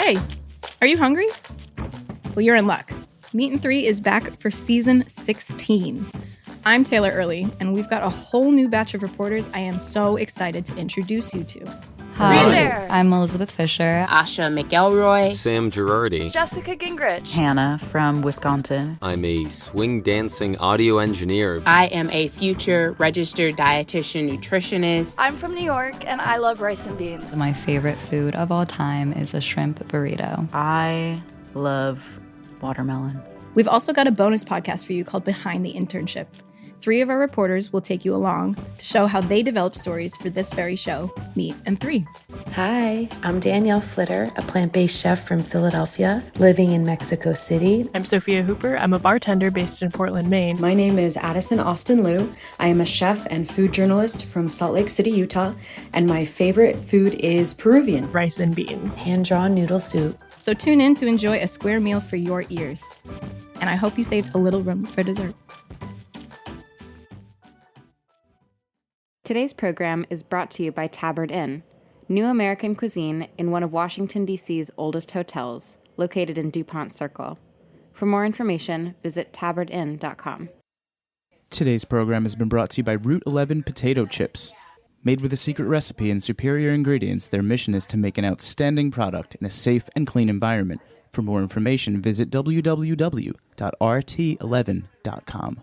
Hey, are you hungry? Well, you're in luck. Meat and Three is back for season 16. I'm Taylor Early, and we've got a whole new batch of reporters I am so excited to introduce you to. Hi, there. I'm Elizabeth Fisher. Asha McElroy. Sam Girardi. Jessica Gingrich. Hannah from Wisconsin. I'm a swing dancing audio engineer. I am a future registered dietitian nutritionist. I'm from New York, and I love rice and beans. My favorite food of all time is a shrimp burrito. I love watermelon. We've also got a bonus podcast for you called Behind the Internship. 3 of our reporters will take you along to show how they developed stories for this very show, Meat and Three. Hi, I'm Danielle Flitter, a plant-based chef from Philadelphia, living in Mexico City. I'm Sophia Hooper. I'm a bartender based in Portland, Maine. My name is Addison Austin Liu. I am a chef and food journalist from Salt Lake City, Utah, and my favorite food is Peruvian. Rice and beans. Hand-drawn noodle soup. So tune in to enjoy a square meal for your ears. And I hope you saved a little room for dessert. Today's program is brought to you by Tabard Inn, new American cuisine in one of Washington, D.C.'s oldest hotels, located in DuPont Circle. For more information, visit tabardinn.com. Today's program has been brought to you by Route 11 Potato Chips. Made with a secret recipe and superior ingredients, their mission is to make an outstanding product in a safe and clean environment. For more information, visit www.rt11.com.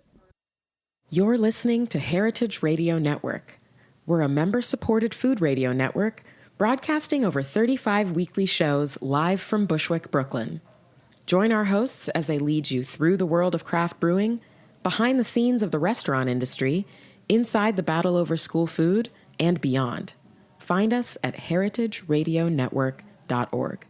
You're listening to Heritage Radio Network. We're a member-supported food radio network broadcasting over 35 weekly shows live from Bushwick, Brooklyn. Join our hosts as they lead you through the world of craft brewing, behind the scenes of the restaurant industry, inside the battle over school food, and beyond. Find us at heritageradionetwork.org.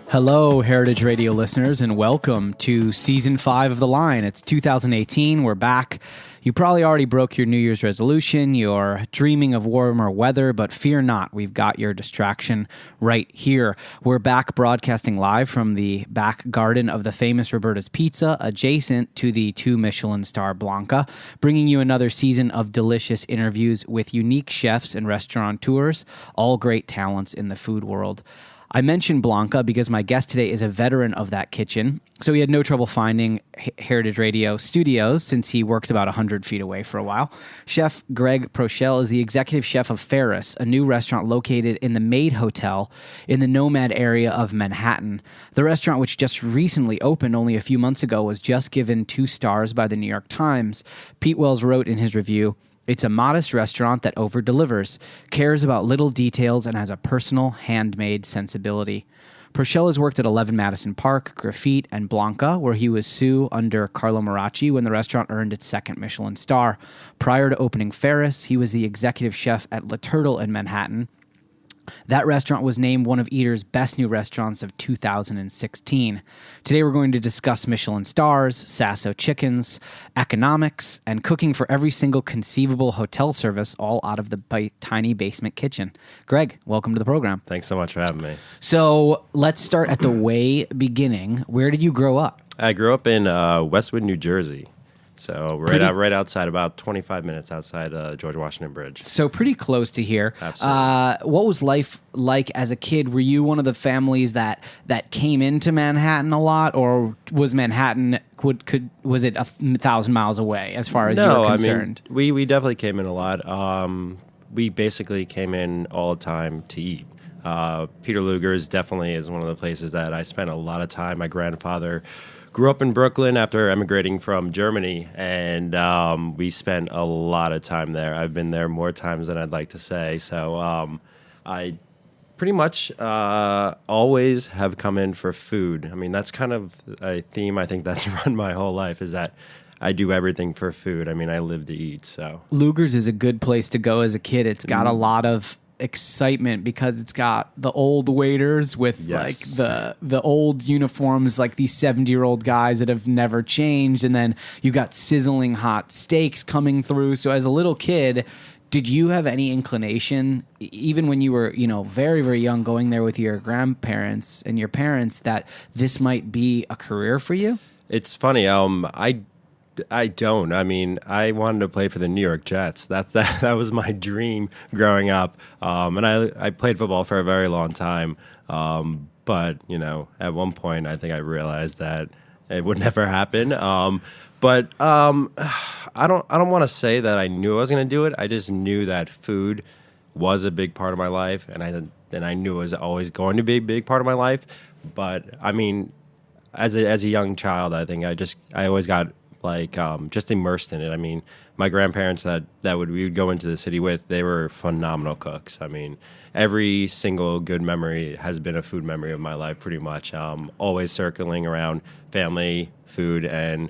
Hello, Heritage Radio listeners, and welcome to Season 5 of The Line. It's 2018. We're back. You probably already broke your New Year's resolution. You're dreaming of warmer weather, but fear not. We've got your distraction right here. We're back broadcasting live from the back garden of the famous Roberta's Pizza, adjacent to the 2 Michelin star Blanca, bringing you another season of delicious interviews with unique chefs and restaurateurs, all great talents in the food world. I mentioned Blanca because my guest today is a veteran of that kitchen, so he had no trouble finding Heritage Radio studios since he worked about 100 feet away for a while. Chef Greg Proechel is the executive chef of Ferris, a new restaurant located in the Maid Hotel in the Nomad area of Manhattan. The restaurant, which just recently opened only a few months ago, was just given 2 stars by the New York Times. Pete Wells wrote in his review, "It's a modest restaurant that over-delivers, cares about little details, and has a personal, handmade sensibility." Proechel has worked at 11 Madison Park, Graffit and Blanca, where he was sous under Carlo Mirachi when the restaurant earned its 2nd Michelin star. Prior to opening Ferris, he was the executive chef at Le Turtle in Manhattan. That restaurant was named one of Eater's best new restaurants of 2016. Today we're going to discuss Michelin stars, Sasso chickens, economics, and cooking for every single conceivable hotel service, all out of the tiny basement kitchen. Greg, welcome to the program. Thanks so much for having me. So let's start at the way beginning. Where did you grow up? I grew up in Westwood, New Jersey. So right outside, about 25 minutes outside George Washington Bridge. So pretty close to here. Absolutely. What was life like as a kid? Were you one of the families that came into Manhattan a lot, or was Manhattan was it 1,000 miles away as far as you were concerned? I mean, we definitely came in a lot. We basically came in all the time to eat. Peter Luger's definitely is one of the places that I spent a lot of time. My grandfather grew up in Brooklyn after emigrating from Germany, and we spent a lot of time there. I've been there more times than I'd like to say. So I pretty much always have come in for food. I mean, that's kind of a theme I think that's run my whole life, is that I do everything for food. I mean, I live to eat. So Luger's is a good place to go as a kid. It's got a lot of excitement because it's got the old waiters with like the old uniforms, like these 70-year-old guys that have never changed, and then you got sizzling hot steaks coming through. So as a little kid, did you have any inclination, even when you were, very, very young, going there with your grandparents and your parents, that this might be a career for you? It's funny. I I don't. I mean, I wanted to play for the New York Jets. That was my dream growing up. And I played football for a very long time. But at one point, I think I realized that it would never happen. But I don't want to say that I knew I was going to do it. I just knew that food was a big part of my life, and I knew it was always going to be a big part of my life. But I mean, as a young child, I think I always got just immersed in it. I mean, my grandparents we would go into the city with, they were phenomenal cooks. I mean, every single good memory has been a food memory of my life, pretty much. Always circling around family, food, and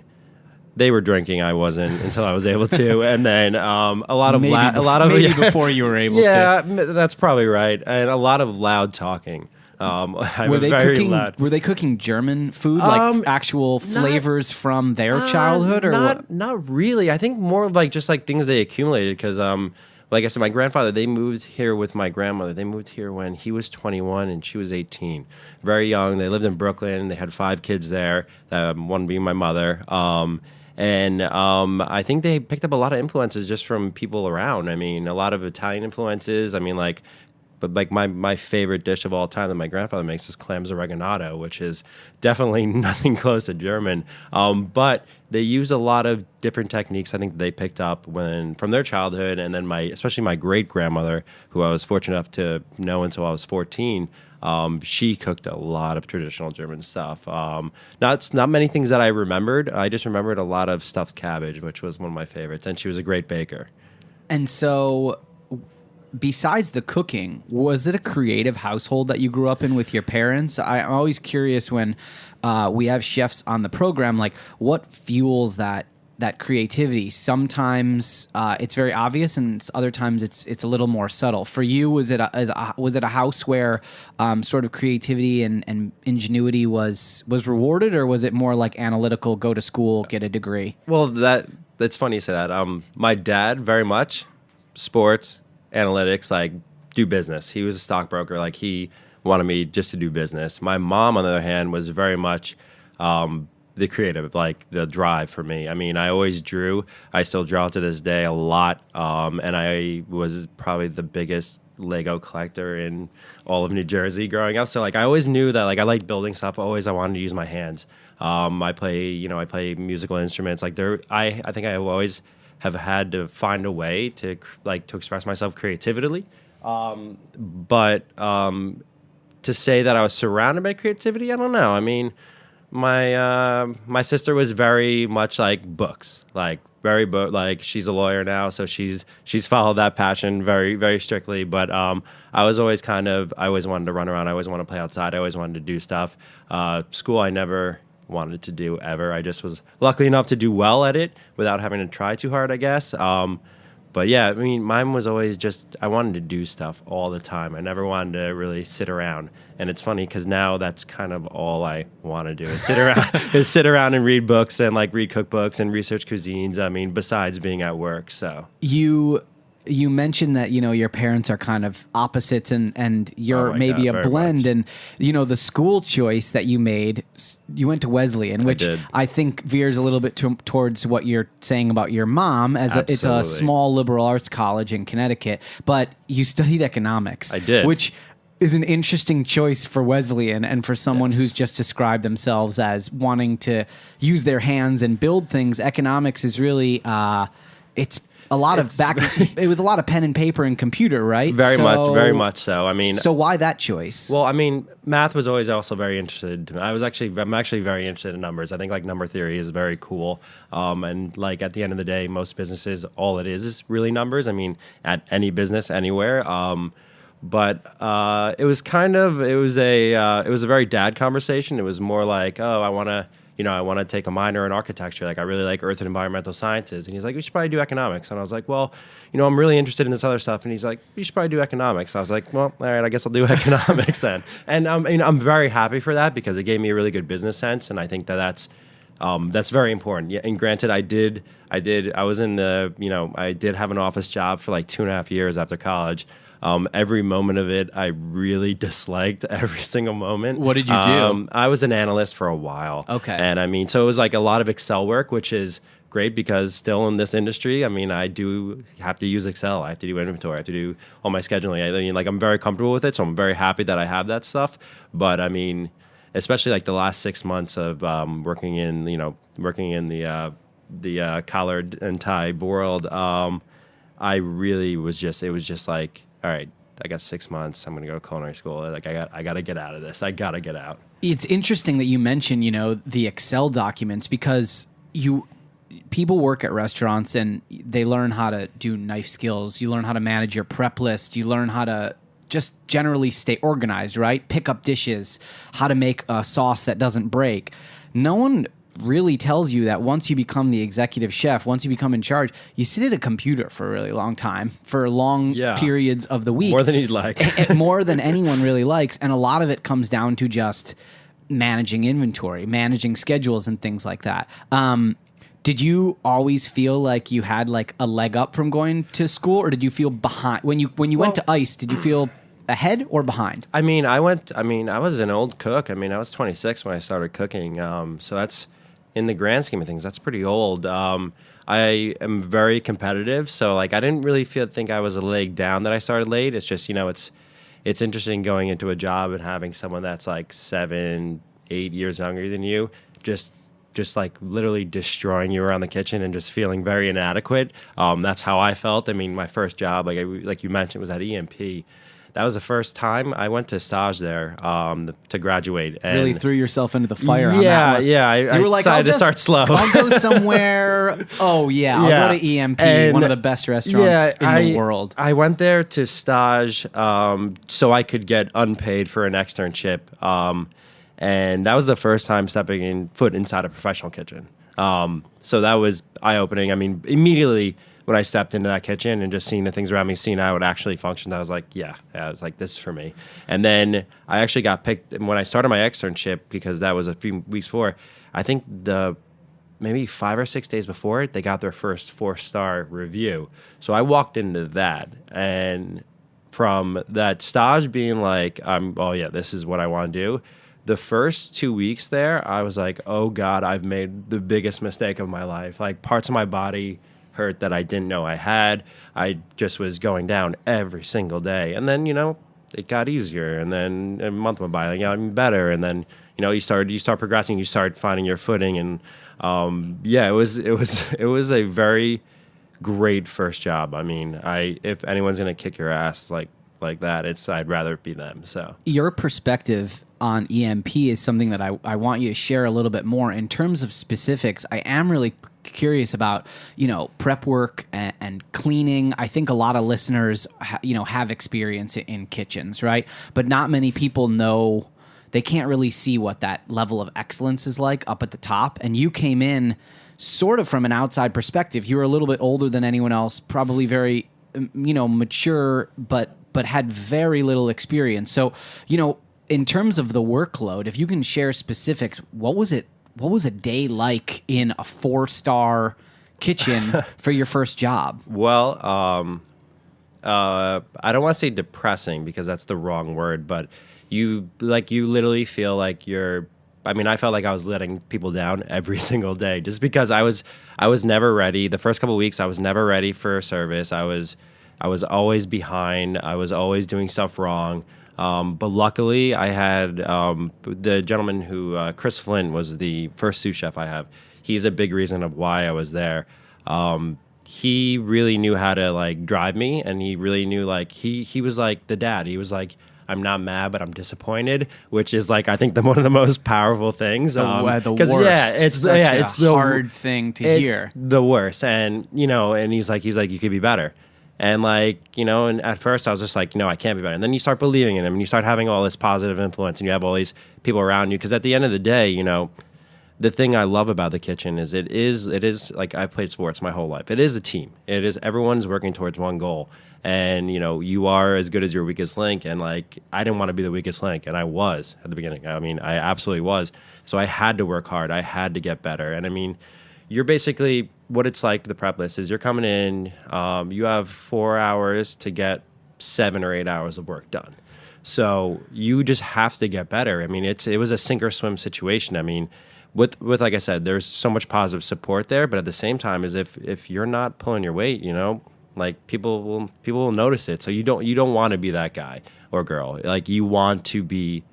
they were drinking. I wasn't until I was able to, and then maybe before you were able to. Yeah, that's probably right, and a lot of loud talking. Were they cooking German food, like actual flavors from their childhood, or what? Not really. I think more of just things they accumulated. Because, like I said, my grandfather, they moved here with my grandmother. They moved here when he was 21 and she was 18. Very young. They lived in Brooklyn. They had 5 kids there. One being my mother. And I think they picked up a lot of influences just from people around. I mean, a lot of Italian influences. I mean, but my favorite dish of all time that my grandfather makes is clams oreganato, which is definitely nothing close to German. But they use a lot of different techniques I think they picked up from their childhood, and then especially my great grandmother, who I was fortunate enough to know until I was 14. She cooked a lot of traditional German stuff. Not many things that I remembered. I just remembered a lot of stuffed cabbage, which was one of my favorites, and she was a great baker. And so, besides the cooking, was it a creative household that you grew up in with your parents? I'm always curious when we have chefs on the program, like what fuels that creativity. Sometimes it's very obvious, and other times it's a little more subtle. For you, was it a house where sort of creativity and ingenuity was rewarded, or was it more like analytical, go to school, get a degree? Well, that's funny you say that. My dad, very much sports, analytics, do business. He was a stockbroker. He wanted me just to do business. My mom, on the other hand, was very much the creative, the drive for me. I mean, I always drew. I still draw to this day a lot. And I was probably the biggest Lego collector in all of New Jersey growing up. So I always knew that I liked building stuff. Always I wanted to use my hands. I play musical instruments. I think I always have had to find a way to express myself creatively. But to say that I was surrounded by creativity, I don't know. I mean, my sister was very much books, she's a lawyer now, so she's followed that passion very, very strictly. But I was always I always wanted to run around. I always wanted to play outside. I always wanted to do stuff. School, I never wanted to do ever. I just was lucky enough to do well at it without having to try too hard, I guess. But yeah, I mean, mine was always I wanted to do stuff all the time. I never wanted to really sit around. And it's funny because now that's kind of all I want to do is sit around and read books and read cookbooks and research cuisines. I mean, besides being at work. So you mentioned that your parents are kind of opposites, and you're maybe a blend. Much. And the school choice that you made, you went to Wesleyan, which I think veers a little bit towards what you're saying about your mom, as it's a small liberal arts college in Connecticut. But you studied economics. I did, which is an interesting choice for Wesleyan, and for someone who's just described themselves as wanting to use their hands and build things. Economics is really it was a lot of pen and paper and computer, right? Very much so. I mean, so why that choice? Well, I mean, math was always also very interested to me. I'm actually very interested in numbers. I think number theory is very cool. And at the end of the day, most businesses, all it is really numbers. I mean, at any business, anywhere. But it was a very dad conversation. It was more I want to take a minor in architecture. I really like earth and environmental sciences. And he's like, we should probably do economics. And I was like, well, I'm really interested in this other stuff. And he's like, you should probably do economics. I was like, well, all right, I guess I'll do economics then. And I'm very happy for that because it gave me a really good business sense. And I think that's very important. Yeah, and granted, I did have an office job for 2.5 years after college. Every moment of it, I really disliked every single moment. What did you do? I was an analyst for a while. Okay. And I mean, so it was like a lot of Excel work, which is great because still in this industry, I mean, I do have to use Excel. I have to do inventory. I have to do all my scheduling. I mean, like, I'm very comfortable with it, so I'm very happy that I have that stuff. But I mean, especially like the last 6 months of working in the collared and tie world, I really was it was just like, all right, I got 6 months. I'm going to go to culinary school. Like, I got to get out of this. I got to get out. It's interesting that you mention, the Excel documents, because people work at restaurants and they learn how to do knife skills. You learn how to manage your prep list. You learn how to just generally stay organized, right? Pick up dishes, how to make a sauce that doesn't break. No one really tells you that once you become the executive chef, once you become in charge, you sit at a computer for a really long time, for long periods of the week. More than you'd like. More than anyone really likes. And a lot of it comes down to just managing inventory, managing schedules and things like that. Did you always feel like you had like a leg up from going to school, or did you feel behind when you went to ICE? Did you feel ahead or behind? I mean, I was an old cook. I mean, I was 26 when I started cooking. So that's, in the grand scheme of things, that's pretty old. I am very competitive, so like I didn't really think I was a leg down that I started late. It's just, it's interesting going into a job and having someone that's like 7, 8 years younger than you, just like literally destroying you around the kitchen and just feeling very inadequate. That's how I felt. I mean, my first job, like you mentioned, was at EMP. That was the first time I went to stage there to graduate. And really threw yourself into the fire on that one. Yeah. I were like, decided to start slow. I'll go somewhere. I'll go to EMP, one of the best restaurants in the world. I went there to stage so I could get unpaid for an externship. And that was the first time stepping foot inside a professional kitchen. So that was eye-opening. I mean, immediately when I stepped into that kitchen and just seeing the things around me, seeing how it actually functioned, I was like, I was like, this is for me. And then I actually got picked when I started my externship, because that was a few weeks before. I think maybe 5 or 6 days before it, they got their first 4-star review. So I walked into that, and from that stage being like, this is what I want to do. The first 2 weeks there, I was like, oh God, I've made the biggest mistake of my life. Like, parts of my body hurt that I didn't know I had. I just was going down every single day. And then, it got easier. And then a month went by, it got even better. And then, you start progressing, you start finding your footing. And it was a very great first job. I mean, if anyone's going to kick your ass like that, I'd rather it be them. So your perspective on EMP is something that I want you to share a little bit more. In terms of specifics, I am really curious about, prep work and cleaning. I think a lot of listeners, have experience in kitchens, right? But not many people know, they can't really see what that level of excellence is like up at the top. And you came in sort of from an outside perspective. You were a little bit older than anyone else, probably very, mature, but had very little experience. So, in terms of the workload, if you can share specifics, what was a day like in a 4-star kitchen for your first job? Well, I don't want to say depressing, because that's the wrong word, but you literally feel like I felt like I was letting people down every single day, just because I was never ready. The first couple of weeks, I was never ready for service. I was always behind. I was always doing stuff wrong. But luckily, I had the gentleman who, Chris Flint, was the first sous chef I have. He's a big reason of why I was there. He really knew how to drive me, and he really knew he was like the dad. He was like, I'm not mad, but I'm disappointed, which is I think one of the most powerful things. The worst. It's the hard thing to hear. The worst, and and he's like, you could be better. And and at first I was just like, I can't be better. And then you start believing in him, and you start having all this positive influence, and you have all these people around you. Because at the end of the day, the thing I love about the kitchen is it is like, I've played sports my whole life. It is a team. It is, everyone's working towards one goal. And, you are as good as your weakest link. And I didn't want to be the weakest link. And I was at the beginning. I mean, I absolutely was. So I had to work hard. I had to get better. And I mean, you're basically, what it's like, the prep list is you're coming in, you have 4 hours to get 7 or 8 hours of work done. So you just have to get better. I mean, it was a sink or swim situation. I mean, with like I said, there's so much positive support there, but at the same time, is if you're not pulling your weight, like people will notice it. So you don't want to be that guy or girl. Like you want to be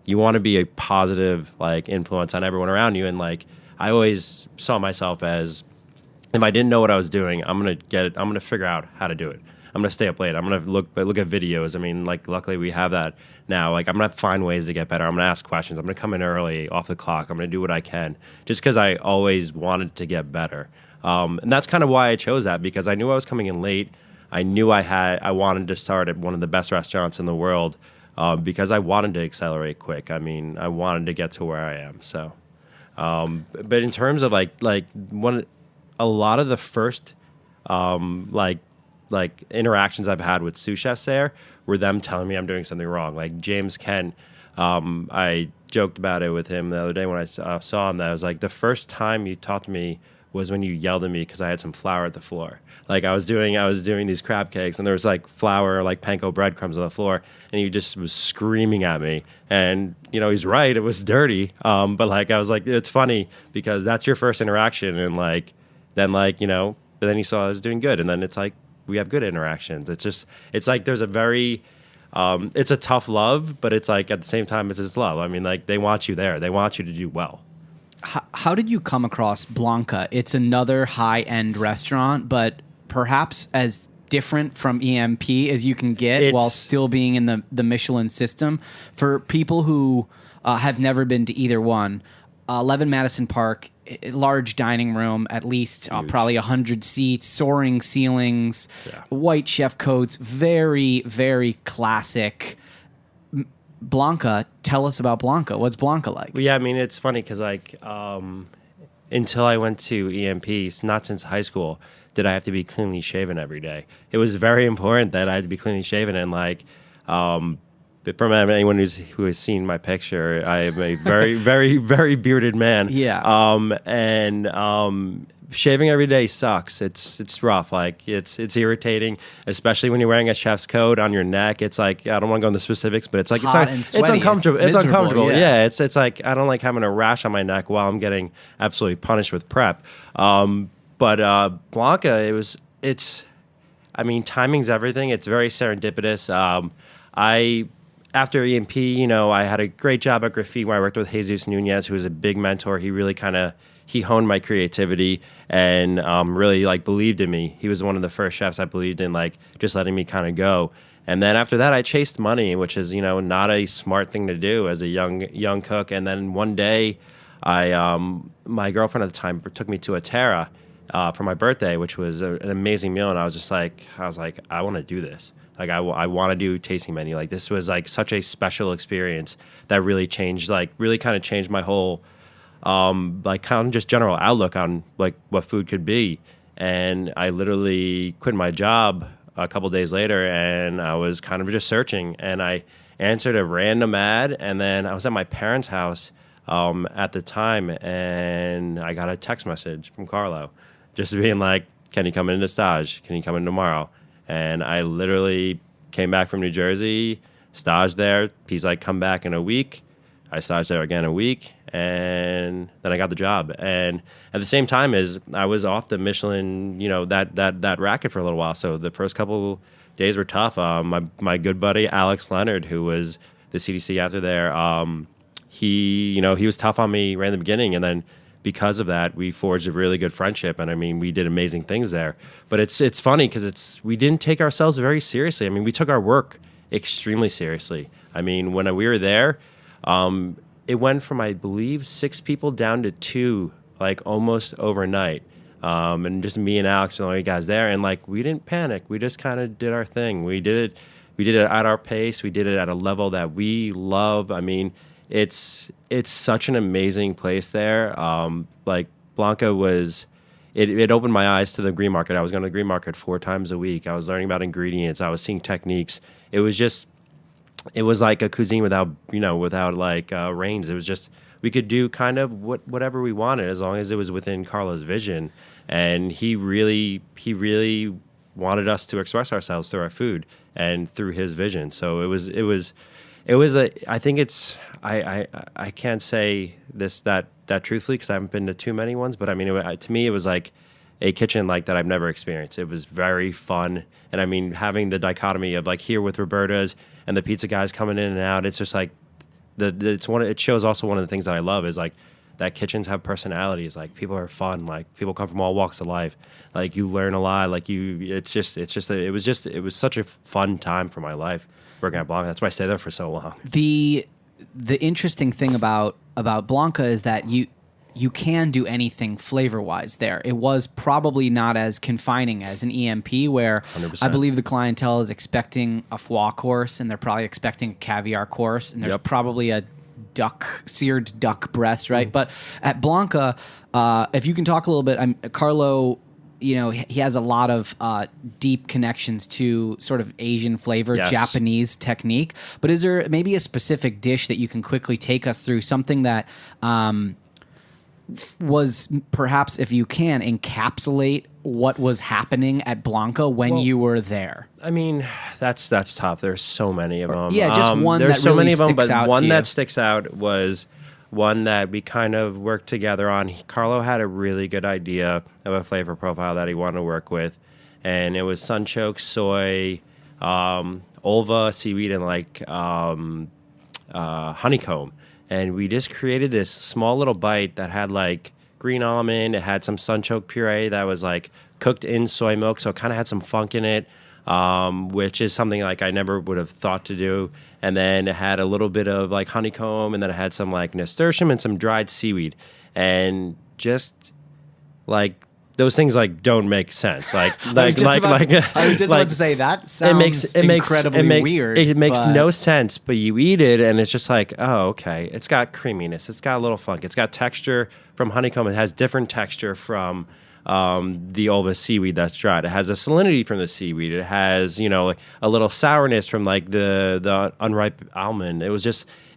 a positive like influence on everyone around you. And like I always saw myself as, if I didn't know what I was doing, I'm gonna figure out how to do it. I'm gonna stay up late. I'm gonna look at videos. I mean, like luckily we have that now. Like I'm gonna find ways to get better. I'm gonna ask questions. I'm gonna come in early off the clock. I'm gonna do what I can, just because I always wanted to get better. And that's kind of why I chose that, because I knew I was coming in late. I knew I wanted to start at one of the best restaurants in the world, because I wanted to accelerate quick. I mean, I wanted to get to where I am. So, but in terms of like a lot of the first like interactions I've had with sous chefs there were them telling me I'm doing something wrong. Like James Kent, I joked about it with him the other day when I saw him, that I was like, the first time you talked to me was when you yelled at me because I had some flour at the floor. Like I was doing these crab cakes and there was like flour, like panko breadcrumbs on the floor, and he just was screaming at me. And he's right, it was dirty. But like I was like, it's funny because that's your first interaction, and but then he saw I was doing good, and then it's like we have good interactions. It's like there's a very it's a tough love, but it's like at the same time it's just love. I mean, like they want you there, they want you to do well. How did you come across Blanca? It's another high-end restaurant, but perhaps as different from EMP as you can get while still being in the Michelin system. For people who have never been to either one, 11 Madison Park, large dining room, at least probably 100 seats, soaring ceilings, white chef coats, very, very classic. Blanca, tell us about Blanca. What's Blanca like? Well, yeah, I mean, it's funny because like until I went to EMP, not since high school, did I have to be cleanly shaven every day. It was very important that I had to be cleanly shaven, and like from anyone who has seen my picture, I am a very, very, very bearded man. Yeah. Shaving every day sucks. It's rough. Like it's irritating, especially when you're wearing a chef's coat on your neck. It's like, I don't want to go into the specifics, but it's like it's uncomfortable. It's uncomfortable. Yeah. It's like I don't like having a rash on my neck while I'm getting absolutely punished with prep. But Blanca, I mean, timing's everything. It's very serendipitous. After EMP, I had a great job at Graffit where I worked with Jesus Nunez, who was a big mentor. He really he honed my creativity and really like believed in me. He was one of the first chefs I believed in, like just letting me kind of go. And then after that, I chased money, which is not a smart thing to do as a young cook. And then one day, my girlfriend at the time took me to a Terra for my birthday, which was an amazing meal. And I was like, I want to do this. Like I want to do tasting menu. Like this was like such a special experience that really kind of changed my whole like kind of just general outlook on like what food could be. And I literally quit my job a couple days later, and I was kind of just searching, and I answered a random ad, and then I was at my parents' house at the time, and I got a text message from Carlo just being like, can you come into stage? Can you come in tomorrow? And I literally came back from New Jersey, staged there. He's like, come back in a week. I staged there again a week, and then I got the job. And at the same time I was off the Michelin, that racket for a little while. So the first couple days were tough. My good buddy Alex Leonard, who was the CDC after there, he was tough on me right in the beginning, and then because of that, we forged a really good friendship. And I mean, we did amazing things there. But it's funny because we didn't take ourselves very seriously. I mean, we took our work extremely seriously. I mean, when we were there, it went from, I believe, 6 people down to 2, like almost overnight. And just me and Alex were the only guys there. And like, we didn't panic. We just kind of did our thing. We did it at our pace. We did it at a level that we love. I mean, it's such an amazing place there. Like Blanca was, it opened my eyes to the green market. I was going to the green market 4 times a week. I was learning about ingredients. I was seeing techniques. It was like a cuisine without like reins. It was just, we could do kind of whatever we wanted as long as it was within Carlo's vision. And he really wanted us to express ourselves through our food and through his vision. So I think it's, I can't say that truthfully because I haven't been to too many ones, but I mean, to me, it was like a kitchen like that I've never experienced. It was very fun. And I mean, having the dichotomy of like here with Roberta's and the pizza guys coming in and out, it's just like, it shows also one of the things that I love is like that kitchens have personalities. Like people are fun. Like people come from all walks of life. Like you learn a lot. Like it was such a fun time for my life working at Blanca. That's why I stayed there for so long. The interesting thing about Blanca is that you can do anything flavor-wise there. It was probably not as confining as an EMP where 100%. I believe the clientele is expecting a foie course and they're probably expecting a caviar course and there's probably a seared duck breast, right? But at Blanca, if you can talk a little bit, Carlo, he has a lot of deep connections to sort of Asian flavor, Japanese technique. But is there maybe a specific dish that you can quickly take us through, something that was perhaps, if you can, encapsulate what was happening at Blanca when you were there? I mean, that's tough. There's so many of them. Yeah, just one there's that so really many of them, sticks but out one to that you. sticks out was one that we kind of worked together on. Carlo had a really good idea of a flavor profile that he wanted to work with, and it was sunchoke, soy, ulva, seaweed, and like honeycomb. And we just created this small little bite that had like green almond. It had some sunchoke puree that was like cooked in soy milk, so it kind of had some funk in it, which is something like I never would have thought to do. And then it had a little bit of like honeycomb, and then it had some like nasturtium and some dried seaweed, and just like those things like don't make sense. I was just about to say that sounds incredibly weird. It makes no sense, but you eat it and it's just like, oh, okay. It's got creaminess. It's got a little funk. It's got texture from honeycomb. It has different texture from the ulva seaweed that's dried. It has a salinity from the seaweed. It has, like a little sourness from like the unripe almond. It was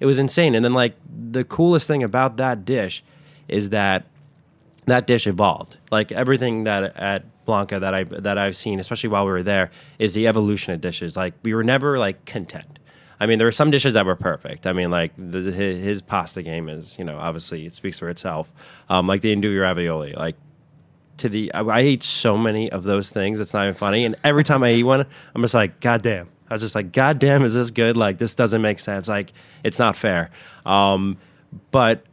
insane. And then like the coolest thing about that dish is that dish evolved. Like everything that at Blanca that I've seen, especially while we were there, is the evolution of dishes. Like we were never like content. I mean, there were some dishes that were perfect. I mean, like his pasta game is, obviously it speaks for itself. Like the andouille ravioli. Like I ate so many of those things. It's not even funny. And every time I eat one, I'm just like, God damn. I was just like, God damn, is this good? Like this doesn't make sense. Like it's not fair. But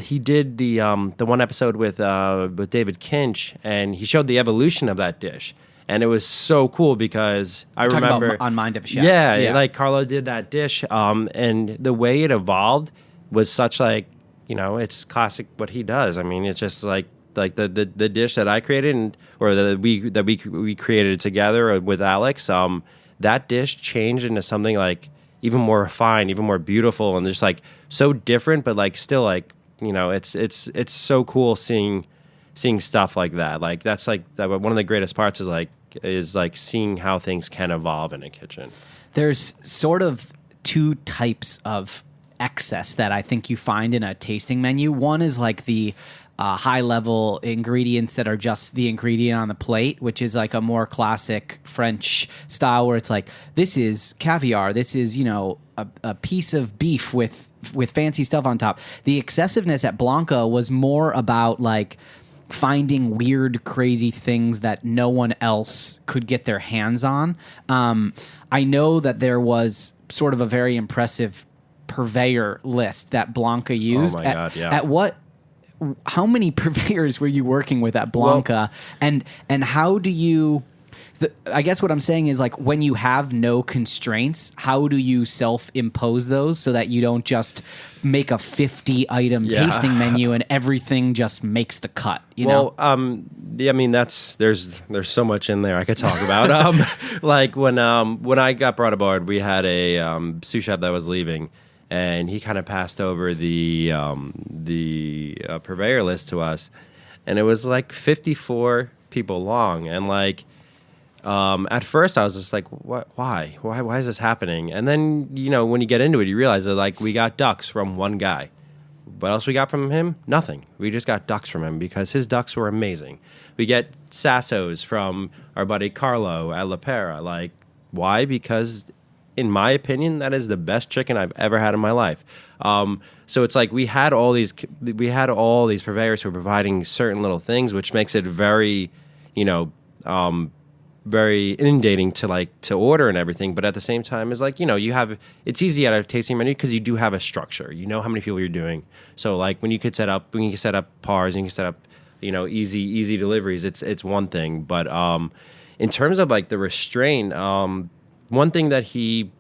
he did the one episode with David Kinch, and he showed the evolution of that dish, and it was so cool because I remember about on Mind of a Chef. Yeah, like Carlo did that dish, and the way it evolved was such like it's classic what he does. I mean, it's just like the dish that I created or that we created together with Alex. That dish changed into something like even more refined, even more beautiful, and just like so different, but like still like it's so cool seeing stuff like that. Like that's like one of the greatest parts is like seeing how things can evolve in a kitchen. There's sort of two types of excess that I think you find in a tasting menu. One is like the high-level ingredients that are just the ingredient on the plate, which is like a more classic French style where it's like, this is caviar, this is, a piece of beef with fancy stuff on top. The excessiveness at Blanca was more about like finding weird, crazy things that no one else could get their hands on. I know that there was sort of a very impressive purveyor list that Blanca used. Oh my God, yeah. How many purveyors were you working with at Blanca? Well, and how do you... I guess what I'm saying is like when you have no constraints, how do you self-impose those so that you don't just make a 50-item tasting menu and everything just makes the cut? I mean there's so much in there I could talk about. Like when I got brought aboard, we had a sous chef that was leaving, and he kind of passed over the purveyor list to us, and it was like 54 people long, and like. At first, I was just like, "What? Why? Why is this happening?" And then, when you get into it, you realize that like we got ducks from one guy, what else we got from him? Nothing. We just got ducks from him because his ducks were amazing. We get sassos from our buddy Carlo at La Pera. Like, why? Because in my opinion, that is the best chicken I've ever had in my life. So it's like we had all these purveyors who are providing certain little things, which makes it very, very inundating to order and everything. But at the same time, it's like, it's easy at a tasting menu because you do have a structure. You know how many people you're doing. So like when you can set up pars and you can set up, easy deliveries, it's one thing. But in terms of like the restraint, one thing that he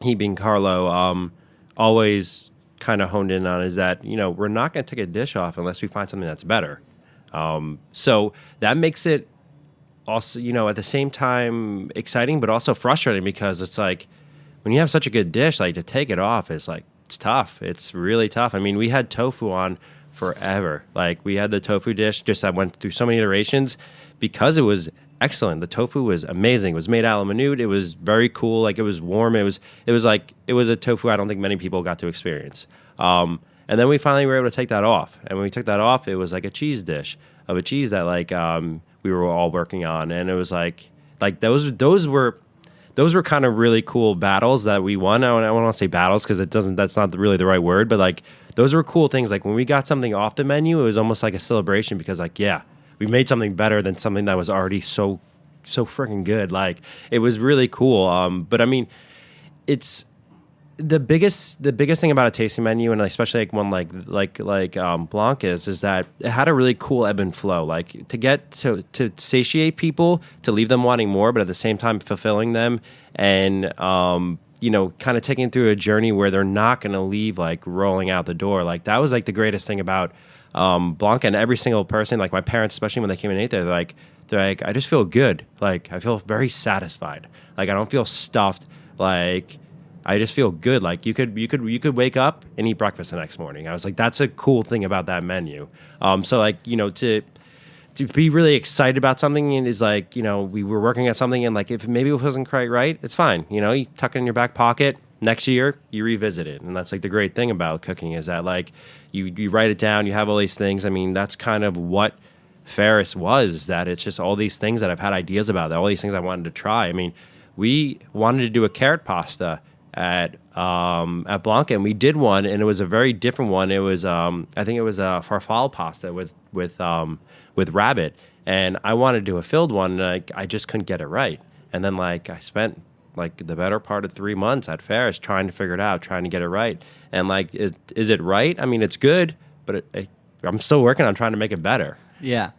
being Carlo, always kind of honed in on is that, we're not going to take a dish off unless we find something that's better. So that makes it also, at the same time exciting, but also frustrating because it's like when you have such a good dish, like to take it off is like, it's tough. It's really tough. I mean, we had tofu on forever. Like we had the tofu dish just that went through so many iterations because it was excellent. The tofu was amazing. It was made a la minute. It was very cool. Like it was warm. It was a tofu I don't think many people got to experience. And then we finally were able to take that off. And when we took that off, it was like a cheese dish of a cheese that like we were all working on. And it was like those were kind of really cool battles that we won. I don't want to say battles because that's not really the right word, but like those were cool things. Like when we got something off the menu, it was almost like a celebration because like, yeah, we made something better than something that was already so freaking good. Like it was really cool. But I mean, it's the biggest thing about a tasting menu, and especially like one like Blanca's, is that it had a really cool ebb and flow. Like to get to satiate people, to leave them wanting more, but at the same time fulfilling them, and kind of taking through a journey where they're not going to leave like rolling out the door. Like that was like the greatest thing about Blanca. And every single person, like my parents, especially when they came and ate there, they're like, I just feel good. Like I feel very satisfied. Like I don't feel stuffed. Like I just feel good. Like you could wake up and eat breakfast the next morning. I was like, that's a cool thing about that menu. So like, to be really excited about something and is like, we were working at something and like if maybe it wasn't quite right, it's fine. You tuck it in your back pocket. Next year, you revisit it. And that's like the great thing about cooking is that like you write it down, you have all these things. I mean, that's kind of what Ferris was, that it's just all these things that I've had ideas about, that all these things I wanted to try. I mean, we wanted to do a carrot pasta at Blanca, and we did one, and it was a very different one. It was I think it was a farfalle pasta with rabbit, and I wanted to do a filled one, and I just couldn't get it right. And then like I spent like the better part of 3 months at Ferris trying to figure it out, trying to get it right. And like, is it right? I mean, it's good, but I'm still working on trying to make it better. Yeah.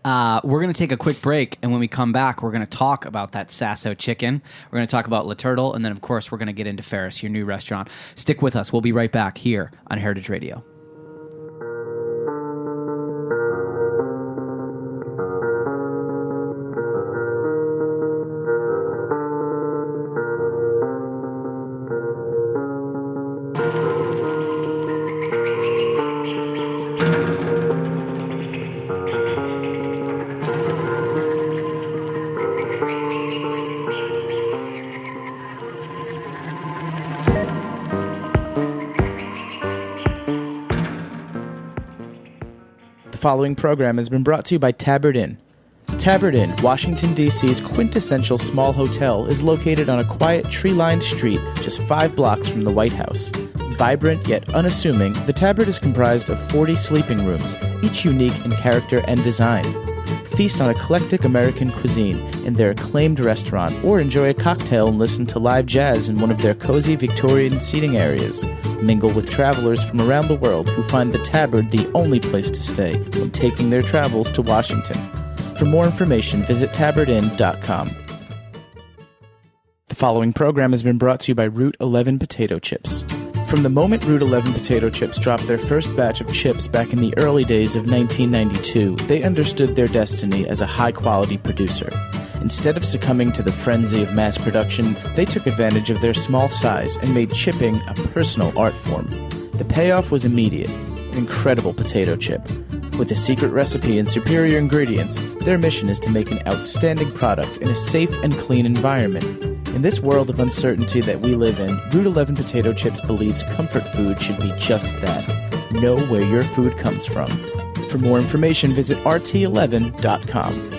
We're going to take a quick break, and when we come back, we're going to talk about that sasso chicken. We're going to talk about La Turtle, and then, of course, we're going to get into Ferris, your new restaurant. Stick with us. We'll be right back here on Heritage Radio. The following program has been brought to you by Tabard Inn. Tabard Inn, Washington, D.C.'s quintessential small hotel, is located on a quiet, tree-lined street just 5 blocks from the White House. Vibrant yet unassuming, the Tabard is comprised of 40 sleeping rooms, each unique in character and design. Feast on eclectic American cuisine in their acclaimed restaurant, or enjoy a cocktail and listen to live jazz in one of their cozy Victorian seating areas. Mingle with travelers from around the world who find the Tabard the only place to stay when taking their travels to Washington. For more information, visit tabardinn.com. The following program has been brought to you by Route 11 Potato Chips. From the moment Route 11 Potato Chips dropped their first batch of chips back in the early days of 1992, they understood their destiny as a high-quality producer. Instead of succumbing to the frenzy of mass production, they took advantage of their small size and made chipping a personal art form. The payoff was immediate: an incredible potato chip. With a secret recipe and superior ingredients, their mission is to make an outstanding product in a safe and clean environment. In this world of uncertainty that we live in, Route 11 Potato Chips believes comfort food should be just that. know where your food comes from. For more information, visit rt11.com.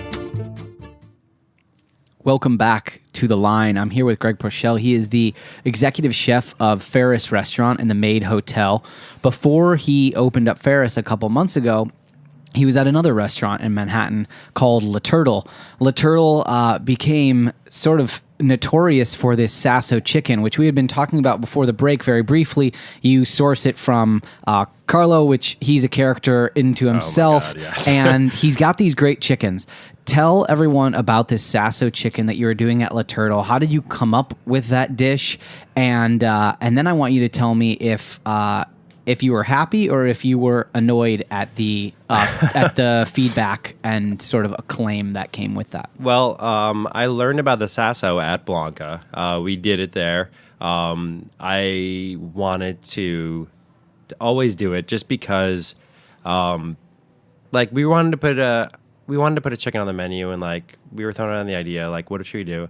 Welcome back to The Line. I'm here with Greg Proechel. He is the executive chef of Ferris Restaurant and the Maid Hotel. Before he opened up Ferris a couple months ago, he was at another restaurant in Manhattan called Le Turtle. Le Turtle became sort of notorious for this sasso chicken, which we had been talking about before the break very briefly. You source it from Carlo, which he's a character into himself, oh my God, yes. and he's got these great chickens. Tell everyone about this sasso chicken that you were doing at Le Turtle. How did you come up with that dish? And then I want you to tell me if you were happy or if you were annoyed at the feedback and sort of acclaim that came with that. Well, I learned about the sasso at Blanca. We did it there. I wanted to always do it just because, we wanted to put a chicken on the menu, and like we were throwing around the idea, like what should we do?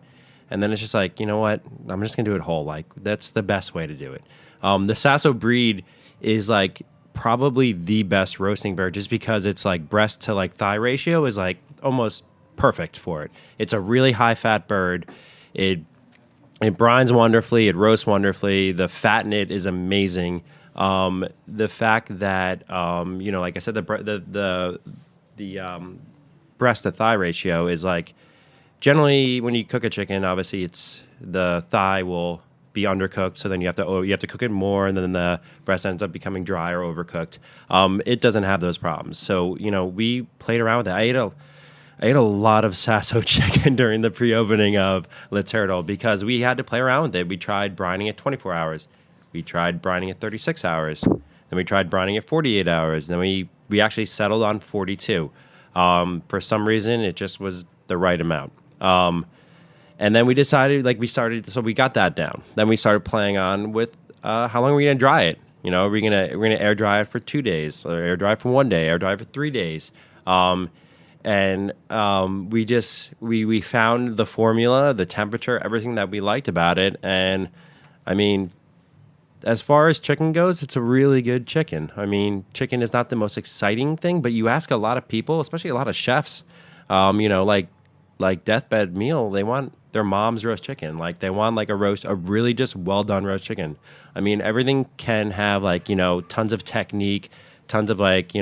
And then it's just like, you know what? I'm just gonna do it whole. Like that's the best way to do it. The sasso breed is like probably the best roasting bird just because it's like breast to like thigh ratio is like almost perfect for it. It's a really high fat bird. It brines wonderfully. It roasts wonderfully. The fat in it is amazing. The fact that like I said, the breast to thigh ratio is like generally when you cook a chicken, obviously it's the thigh will be undercooked, so then you have to cook it more, and then the breast ends up becoming dry or overcooked. It doesn't have those problems. So we played around with it. I ate a lot of sasso chicken during the pre-opening of Le Turtle because we had to play around with it. We tried brining it 24 hours. We tried brining it 36 hours. Then we tried brining it 48 hours. Then we actually settled on 42. For some reason, it just was the right amount. And then we decided, so we got that down. Then we started playing on with how long are we going to dry it? We're gonna air dry it for 2 days, or air dry it for 1 day, air dry it for 3 days. We found the formula, the temperature, everything that we liked about it. And I mean, as far as chicken goes, it's a really good chicken. I mean, chicken is not the most exciting thing, but you ask a lot of people, especially a lot of chefs, like deathbed meal, they want their mom's roast chicken. Like they want like a really just well done roast chicken. I mean, everything can have like, tons of technique, tons of like,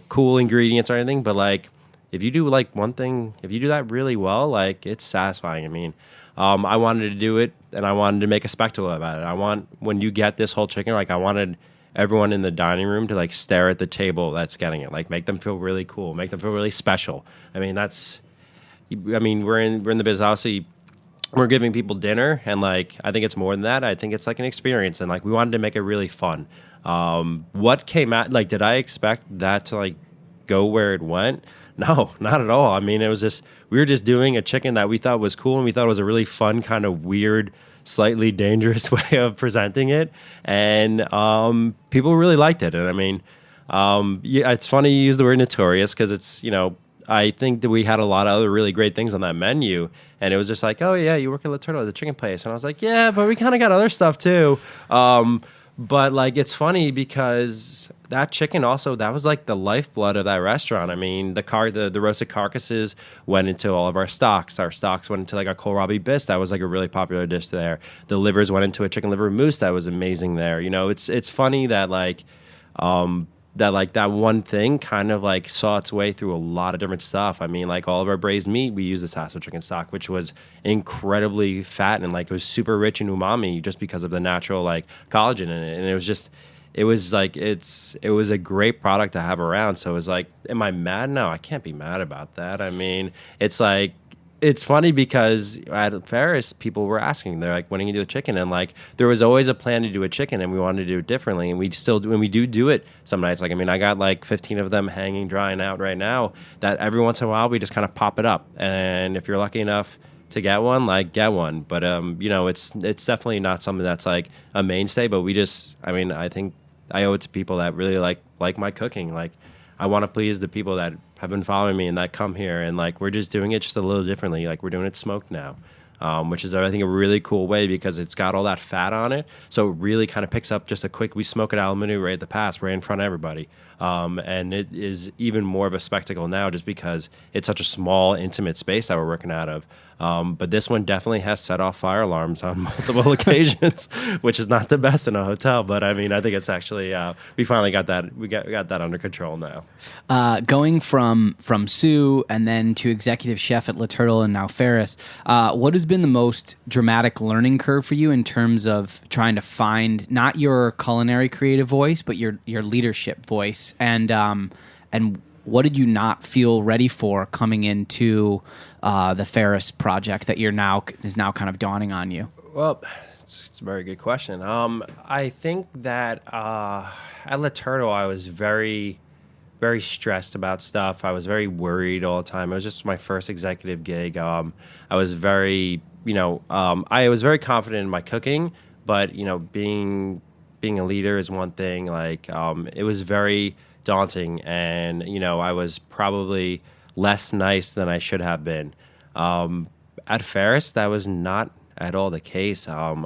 cool ingredients or anything. But like, if you do like one thing, if you do that really well, like it's satisfying. I mean, I wanted to do it and I wanted to make a spectacle about it. When you get this whole chicken, like I wanted everyone in the dining room to like stare at the table that's getting it, like make them feel really cool, make them feel really special. I mean, we're in the business, obviously we're giving people dinner, and like I think it's more than that. I think it's like an experience, and like we wanted to make it really fun. What came out, like, did I expect that to like go where it went? No, not at all. I mean, it was just, we were just doing a chicken that we thought was cool, and we thought it was a really fun, kind of weird, slightly dangerous way of presenting it, and people really liked it. And I mean, it's funny you use the word notorious because it's, I think that we had a lot of other really great things on that menu, and it was just like, oh yeah, you work at Le Turtle, the chicken place, and I was like, yeah, but we kind of got other stuff too. But like, it's funny because that chicken also, that was like the lifeblood of that restaurant. I mean, the roasted carcasses went into all of our stocks. Our stocks went into like a kohlrabi bisque. That was like a really popular dish there. The livers went into a chicken liver mousse. That was amazing there. It's funny that that one thing kind of like saw its way through a lot of different stuff. I mean, like all of our braised meat, we used the sasso chicken stock, which was incredibly fat and like it was super rich in umami just because of the natural like collagen in it. And it was a great product to have around. So it was like, am I mad? No, I can't be mad about that. I mean, it's like, it's funny because at Ferris, people were asking, they're like, when are you do a chicken? And like, there was always a plan to do a chicken and we wanted to do it differently. And we still do, and we do it some nights. Like, I mean, I got like 15 of them hanging, drying out right now that every once in a while, we just kind of pop it up. And if you're lucky enough to get one, like get one. But, it's definitely not something that's like a mainstay, but I think I owe it to people that really like my cooking. Like, I want to please the people that have been following me and that come here, and like we're just doing it just a little differently. Like we're doing it smoked now. which is, I think, a really cool way because it's got all that fat on it. So it really kind of picks up just a quick, we smoke it al menu right at the pass, right in front of everybody. And it is even more of a spectacle now just because it's such a small, intimate space that we're working out of. But this one definitely has set off fire alarms on multiple occasions, which is not the best in a hotel. But I mean, I think it's actually, we finally got that, we got that under control now. Going from sous and then to executive chef at Le Turtle and now Ferris, what has been the most dramatic learning curve for you in terms of trying to find not your culinary creative voice, but your leadership voice? And what did you not feel ready for coming into the Ferris project that is now kind of dawning on you? Well, it's a very good question. I think that at Le Turtle, I was very, very stressed about stuff. I was very worried all the time. It was just my first executive gig. I was very, I was very confident in my cooking, but being a leader is one thing. Like it was very daunting, and I was probably less nice than I should have been. At Ferris, that was not at all the case. I'm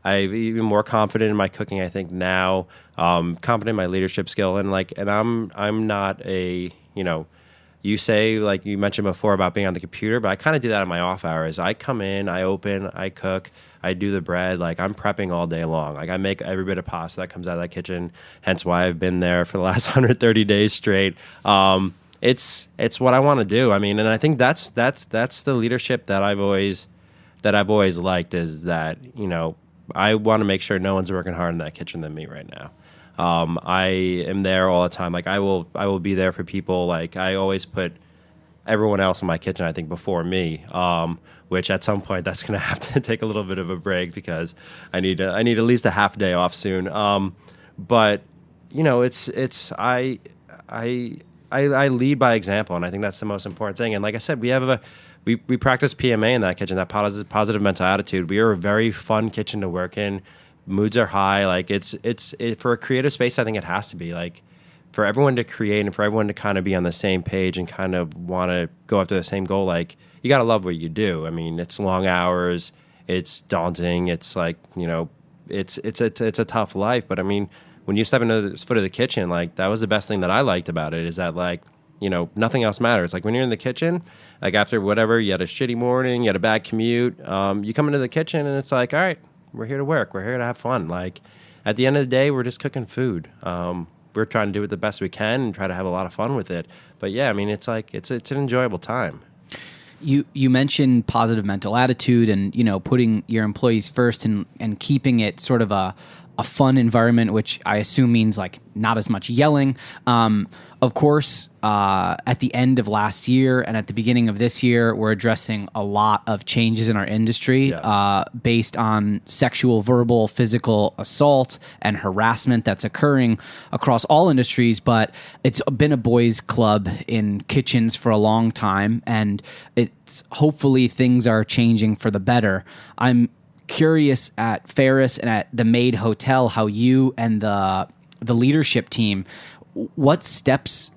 even more confident in my cooking, I think now, confident in my leadership skill, and I'm not a, you say, like you mentioned before about being on the computer, but I kind of do that in my off hours. I come in, I open, I cook, I do the bread. Like I'm prepping all day long. Like I make every bit of pasta that comes out of that kitchen. Hence why I've been there for the last 130 days straight. It's what I want to do. I mean, and I think that's the leadership that I've always liked, is that, I want to make sure no one's working harder in that kitchen than me right now. I am there all the time. Like I will be there for people. Like I always put everyone else in my kitchen, I think, before me, which at some point that's going to have to take a little bit of a break because I need at least a half day off soon. But I lead by example, and I think that's the most important thing. And like I said, we practice PMA in that kitchen, that positive mental attitude. We are a very fun kitchen to work in. Moods are high. Like it's for a creative space, I think it has to be like for everyone to create and for everyone to kind of be on the same page and kind of want to go after the same goal. Like you got to love what you do. I mean, it's long hours, it's daunting. It's like, it's a tough life. But I mean, when you step into the foot of the kitchen, like that was the best thing that I liked about it, is that like, nothing else matters. Like when you're in the kitchen, like after whatever, you had a shitty morning, you had a bad commute, you come into the kitchen and it's like, all right, we're here to work. We're here to have fun. Like at the end of the day, we're just cooking food. We're trying to do it the best we can and try to have a lot of fun with it. But yeah, I mean, it's like, it's an enjoyable time. You mentioned positive mental attitude and, putting your employees first and keeping it sort of a fun environment, which I assume means like not as much yelling. Of course, at the end of last year and at the beginning of this year, we're addressing a lot of changes in our industry, yes, based on sexual, verbal, physical assault and harassment that's occurring across all industries. But it's been a boys' club in kitchens for a long time, and it's hopefully things are changing for the better. I'm curious at Ferris and at the Maid Hotel how you and the leadership team, what steps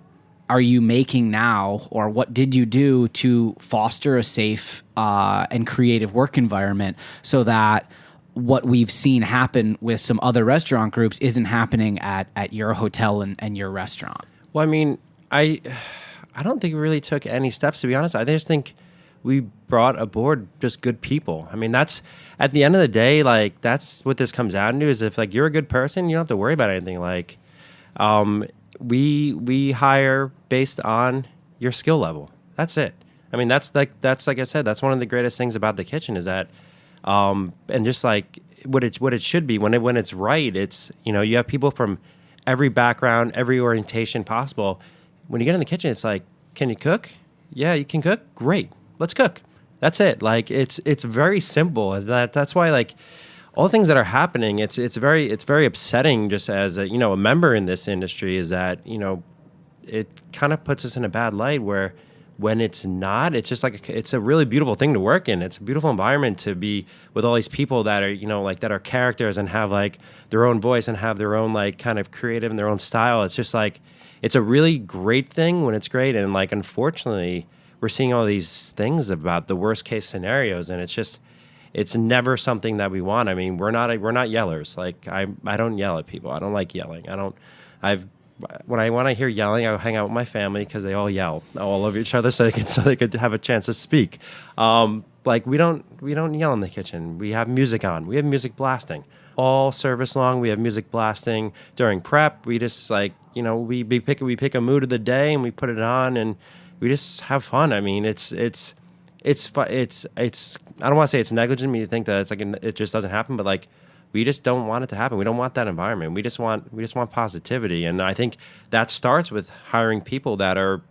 are you making now, or what did you do to foster a safe and creative work environment so that what we've seen happen with some other restaurant groups isn't happening at your hotel and your restaurant? Well, I mean, I don't think we really took any steps, to be honest. I just think we brought aboard just good people. I mean, that's at the end of the day, like that's what this comes down to, is if like you're a good person, you don't have to worry about anything. Like we hire based on your skill level. That's it. I mean, that's like I said, that's one of the greatest things about the kitchen, is that and just like what it should be when it's right, it's, you have people from every background, every orientation possible. When you get in the kitchen, it's like, can you cook? Yeah, you can cook. Great. Let's cook. That's it. Like it's very simple. That's why like all the things that are happening, it's very upsetting just as a member in this industry, is that it kind of puts us in a bad light where when it's not, it's just like it's a really beautiful thing to work in. It's a beautiful environment to be with all these people that are like that are characters and have like their own voice and have their own like kind of creative and their own style. It's just like it's a really great thing when it's great, and like unfortunately, we're seeing all these things about the worst case scenarios, and it's never something that we want. I mean, we're not yellers. Like I don't yell at people. I don't like yelling. When I hear yelling, I hang out with my family because they all yell all over each other so they could have a chance to speak. Like we don't yell in the kitchen. We have music on. We have music blasting all service long. We have music blasting during prep. We just we pick a mood of the day and we put it on and we just have fun. I mean, it's fun. It's I don't want to say it's negligent me to think that it just doesn't happen, but like we just don't want it to happen. We don't want that environment. We just want positivity, and I think that starts with hiring people that are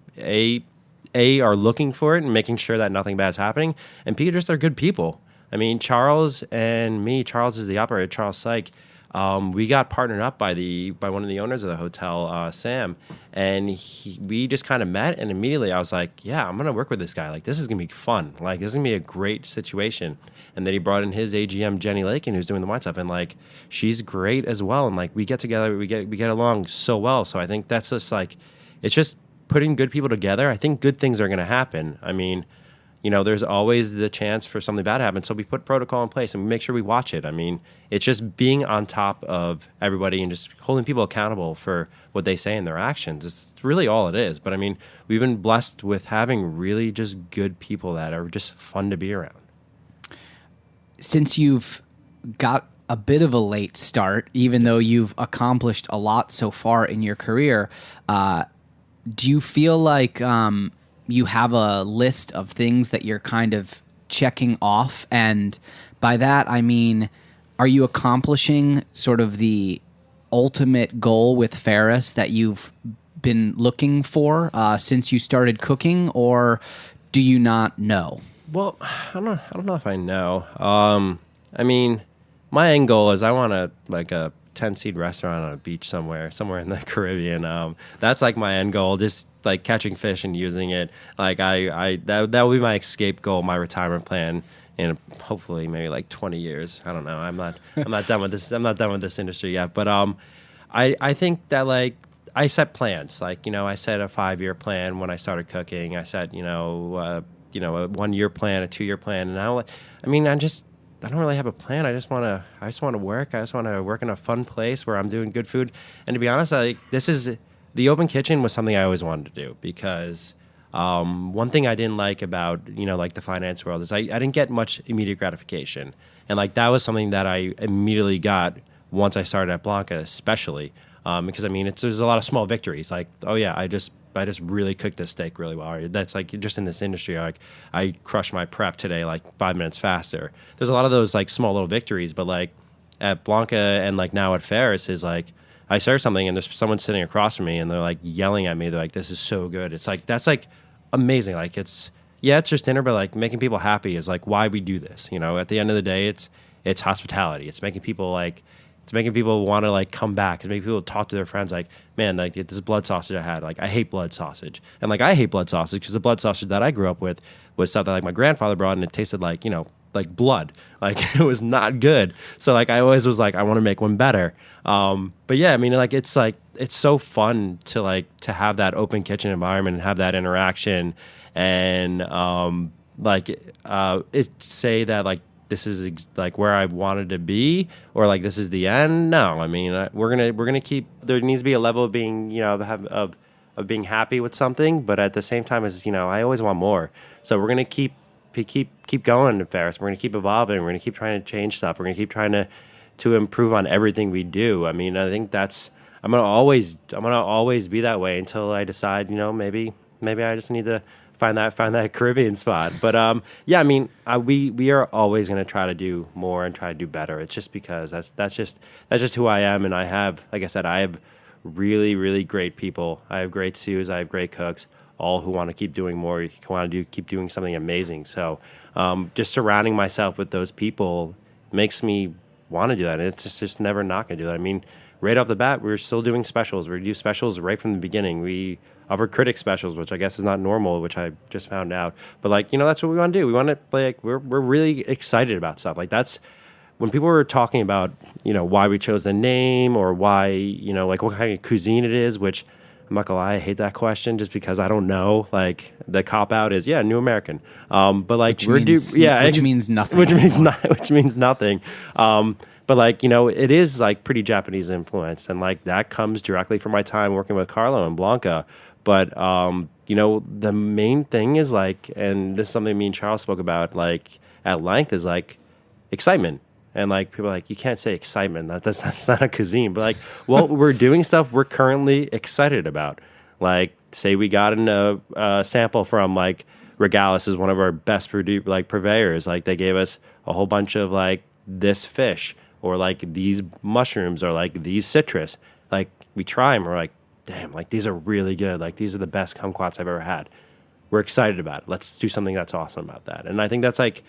are looking for it and making sure that nothing bad's happening, and people just are good people. I mean, Charles and me. Charles is the operator. Charles Syke. We got partnered up by one of the owners of the hotel, Sam, and we just kind of met, and immediately I was like, yeah, I'm gonna work with this guy. Like, this is gonna be fun. Like, this is gonna be a great situation. And then he brought in his AGM, Jenny Lakin, who's doing the wine stuff, and like, she's great as well. And like, we get together, we get along so well. So I think that's just like, it's just putting good people together. I think good things are gonna happen. I mean, there's always the chance for something bad to happen. So we put protocol in place and we make sure we watch it. I mean, it's just being on top of everybody and just holding people accountable for what they say and their actions. It's really all it is. But I mean, we've been blessed with having really just good people that are just fun to be around. Since you've got a bit of a late start, even though you've accomplished a lot so far in your career, do you feel like you have a list of things that you're kind of checking off? And by that, I mean, are you accomplishing sort of the ultimate goal with Ferris that you've been looking for since you started cooking, or do you not know? Well, I don't know if I know. I mean, my end goal is I want a 10-seat restaurant on a beach somewhere in the Caribbean. That's like my end goal, just like catching fish and using it. Like that will be my escape goal, my retirement plan in hopefully maybe like 20 years. I don't know. I'm not done with this. I'm not done with this industry yet. But I think that like I set plans. Like, I set a 5-year plan when I started cooking. I set, a 1-year plan, a 2-year plan. And I don't really have a plan. I just want to work. I just want to work in a fun place where I'm doing good food. And to be honest, the open kitchen was something I always wanted to do because one thing I didn't like about, like the finance world is I didn't get much immediate gratification. And like that was something that I immediately got once I started at Blanca, especially because there's a lot of small victories. Like, oh yeah, I just really cooked this steak really well. That's like just in this industry, like I crushed my prep today like 5 minutes faster. There's a lot of those like small little victories, but like at Blanca and like now at Ferris is like I serve something and there's someone sitting across from me and they're like yelling at me. They're like, "This is so good." It's like that's like amazing. Like it's just dinner, but like making people happy is like why we do this. At the end of the day, it's hospitality. It's making people want to like come back. It's making people talk to their friends like, man, like this blood sausage I had, like I hate blood sausage. And like I hate blood sausage because the blood sausage that I grew up with was stuff that like my grandfather brought and it tasted like, like blood. Like it was not good. So like I always was like, I want to make one better. But yeah, it's so fun to have that open kitchen environment and have that interaction and it's say that like this is like where I wanted to be, or like this is the end. No, we're gonna keep. There needs to be a level of being, of being happy with something, but at the same time, as I always want more. So we're gonna keep going to Ferris. We're gonna keep evolving. We're gonna keep trying to change stuff. We're gonna keep trying to improve on everything we do. I think that's. I'm gonna always be that way until I decide, maybe I just need to find that Caribbean spot. But we are always going to try to do more and try to do better. It's just because that's just who I am, and I have, like I said, I have really, really great people. I have great sous, I have great cooks, all who want to keep doing more, keep doing something amazing. So just surrounding myself with those people makes me want to do that. And it's just never not going to do that. Right off the bat, we're still doing specials. We do specials right from the beginning. We offer critic specials, which I guess is not normal, which I just found out. But that's what we want to do. We want to we're really excited about stuff. Like that's when people were talking about, why we chose the name or why, like what kind of cuisine it is, which I'm not gonna lie, I hate that question just because I don't know. Like the cop out is new American, but like which means nothing. Which means nothing. But like it is like pretty Japanese influenced, and like that comes directly from my time working with Carlo and Blanca. But the main thing is like, and this is something me and Charles spoke about like at length, is like excitement. And like people are like, you can't say excitement. That's not a cuisine. But like, well, we're doing stuff we're currently excited about. Like, say we got in a sample from like Regalis is one of our best purveyors. Like they gave us a whole bunch of like this fish or like these mushrooms or like these citrus. Like we try them, we're like, damn, like these are really good. Like these are the best kumquats I've ever had. We're excited about it. Let's do something that's awesome about that. And I think that's like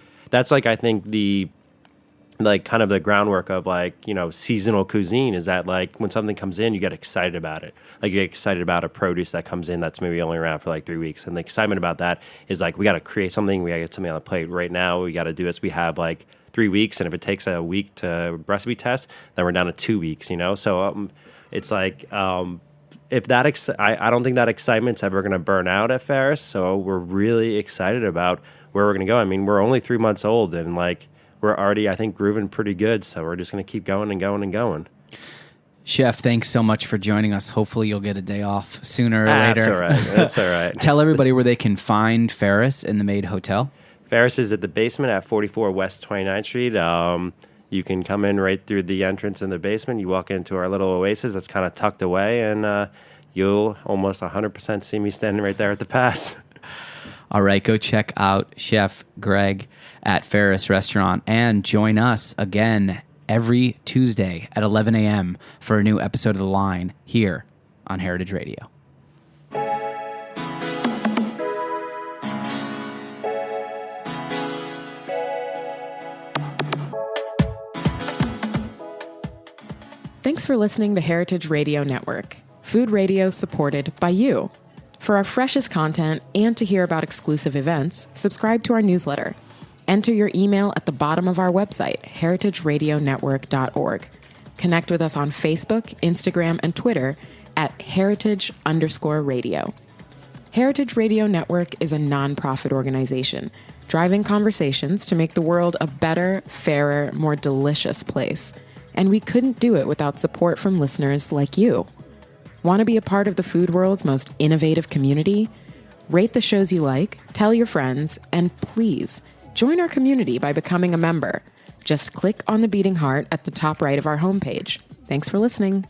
I think the like kind of the groundwork of like seasonal cuisine is that like when something comes in you get excited about it. Like you get excited about a produce that comes in that's maybe only around for like 3 weeks, and the excitement about that is like we got to create something, we got to get something on the plate right now, we got to do this. We have like 3 weeks, and if it takes a week to recipe test, then we're down to 2 weeks. So it's like if that I don't think that excitement's ever going to burn out at Ferris. So we're really excited about where we're going to go. I mean, we're only 3 months old, and like we're already, I think, grooving pretty good. So we're just going to keep going and going and going. Chef, thanks so much for joining us. Hopefully you'll get a day off sooner or later. That's all right. That's all right. Tell everybody where they can find Ferris in the Maid Hotel. Ferris is at the basement at 44 West 29th Street. You can come in right through the entrance in the basement. You walk into our little oasis that's kind of tucked away, and you'll almost 100% see me standing right there at the pass. All right, go check out Chef Greg at Ferris Restaurant and join us again every Tuesday at 11 a.m. for a new episode of The Line here on Heritage Radio. Thanks for listening to Heritage Radio Network, food radio supported by you. For our freshest content and to hear about exclusive events, subscribe to our newsletter. Enter your email at the bottom of our website, heritageradionetwork.org. Connect with us on Facebook, Instagram, and Twitter at heritage_radio. Heritage Radio Network is a nonprofit organization driving conversations to make the world a better, fairer, more delicious place. And we couldn't do it without support from listeners like you. Want to be a part of the food world's most innovative community? Rate the shows you like, tell your friends, and please join our community by becoming a member. Just click on the beating heart at the top right of our homepage. Thanks for listening.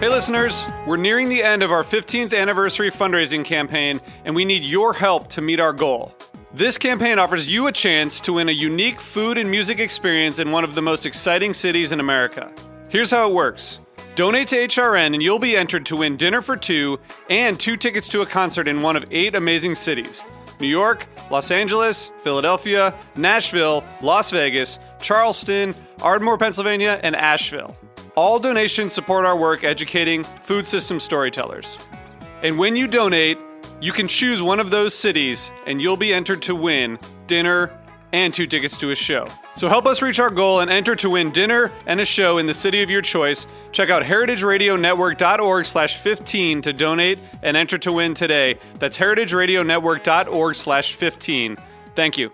Hey listeners, we're nearing the end of our 15th anniversary fundraising campaign, and we need your help to meet our goal. This campaign offers you a chance to win a unique food and music experience in one of the most exciting cities in America. Here's how it works. Donate to HRN and you'll be entered to win dinner for two and 2 tickets to a concert in one of 8 amazing cities: New York, Los Angeles, Philadelphia, Nashville, Las Vegas, Charleston, Ardmore, Pennsylvania, and Asheville. All donations support our work educating food system storytellers. And when you donate, you can choose one of those cities and you'll be entered to win dinner and 2 tickets to a show. So help us reach our goal and enter to win dinner and a show in the city of your choice. Check out heritageradionetwork.org/15 to donate and enter to win today. That's heritageradionetwork.org/15. Thank you.